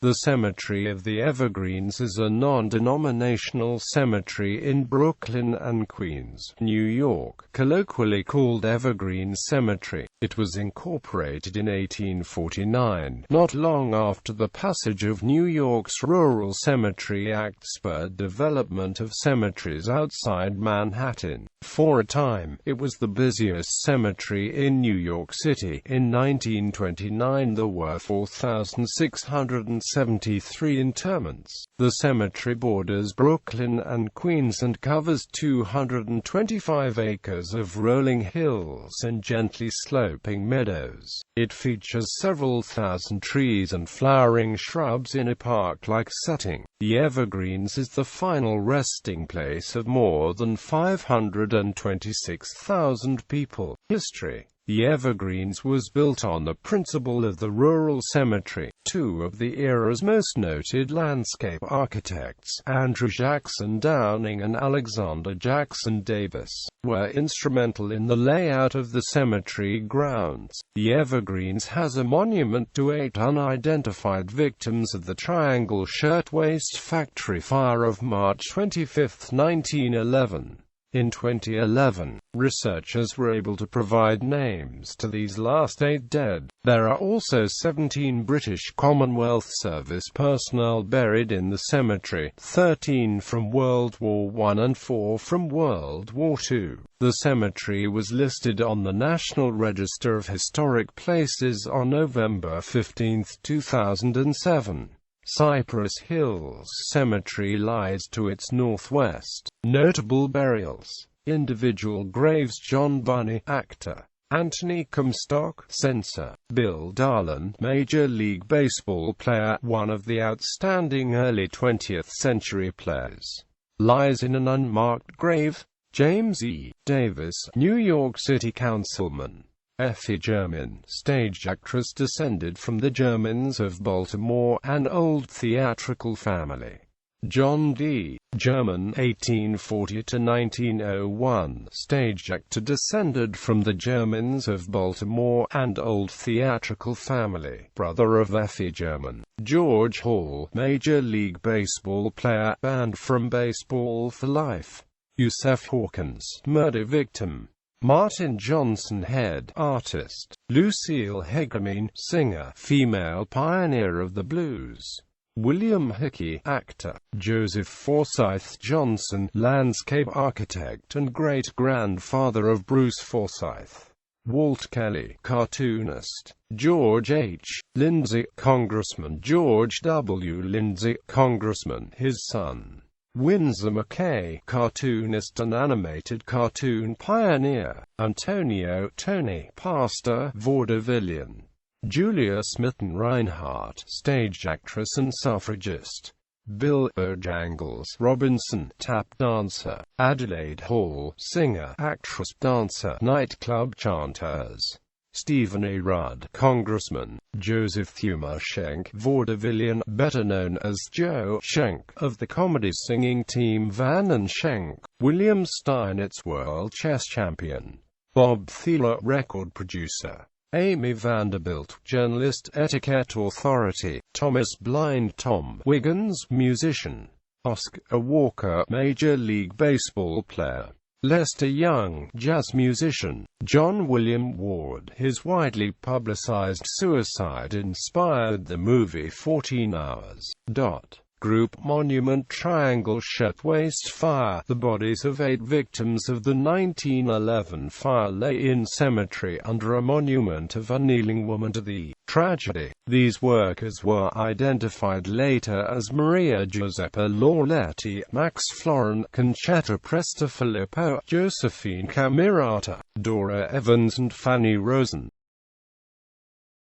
The Cemetery of the Evergreens is a non-denominational cemetery in Brooklyn and Queens, New York, colloquially called Evergreen Cemetery. It was incorporated in 1849, not long after the passage of New York's Rural Cemetery Act spurred development of cemeteries outside Manhattan. For a time, it was the busiest cemetery in New York City. In 1929 there were 4,673 interments. The cemetery borders Brooklyn and Queens and covers 225 acres of rolling hills and gently sloping meadows. It features several thousand trees and flowering shrubs in a park-like setting. The Evergreens is the final resting place of more than 526,000 people. History. The Evergreens was built on the principle of the rural cemetery. Two of the era's most noted landscape architects, Andrew Jackson Downing and Alexander Jackson Davis, were instrumental in the layout of the cemetery grounds. The Evergreens has a monument to 8 unidentified victims of the Triangle Shirtwaist Factory fire of March 25, 1911. In 2011, researchers were able to provide names to these last 8 dead. There are also 17 British Commonwealth Service personnel buried in the cemetery, 13 from World War I and 4 from World War II. The cemetery was listed on the National Register of Historic Places on November 15, 2007. Cypress Hills Cemetery lies to its northwest. Notable burials. Individual graves: John Bunny, actor; Anthony Comstock, censor; Bill Darlin, Major League Baseball player, one of the outstanding early 20th century players, lies in an unmarked grave. James E. Davis, New York City Councilman. Effie German, stage actress descended from the Germans of Baltimore, an old theatrical family. John D. German, 1840–1901, stage actor descended from the Germans of Baltimore, and old theatrical family, brother of Effie German. George Hall, Major League Baseball player, banned from baseball for life. Yusef Hawkins, murder victim. Martin Johnson, head artist. Lucille Hegemine, singer, female pioneer of the blues. William Hickey, actor. Joseph Forsyth Johnson, landscape architect and great-grandfather of Bruce Forsyth. Walt Kelly, cartoonist. George H. Lindsay, Congressman. George W. Lindsay, Congressman, his son. Winsor McKay, cartoonist and animated cartoon pioneer. Antonio Tony, pastor, vaudevillian. Julia Smitten Reinhardt, stage actress and suffragist. Bill Bojangles Robinson, tap dancer. Adelaide Hall, singer, actress, dancer, nightclub chanters. Stephen A. Rudd, Congressman. Joseph Thuma Schenck, vaudevillian, better known as Joe Schenck, of the comedy singing team Van and Schenck. William Steinitz, world chess champion. Bob Thiele, record producer. Amy Vanderbilt, journalist, etiquette authority. Thomas Blind Tom Wiggins, musician. Oscar Walker, Major League Baseball player. Lester Young, jazz musician. John William Ward, his widely publicized suicide inspired the movie 14 Hours. Group monument Triangle Shirtwaist Fire. The bodies of 8 victims of the 1911 fire lay in cemetery under a monument of a kneeling woman to the tragedy. These workers were identified later as Maria Giuseppa Lauretti, Max Florin, Concetta Prestafilippo, Josephine Camerata, Dora Evans and Fanny Rosen.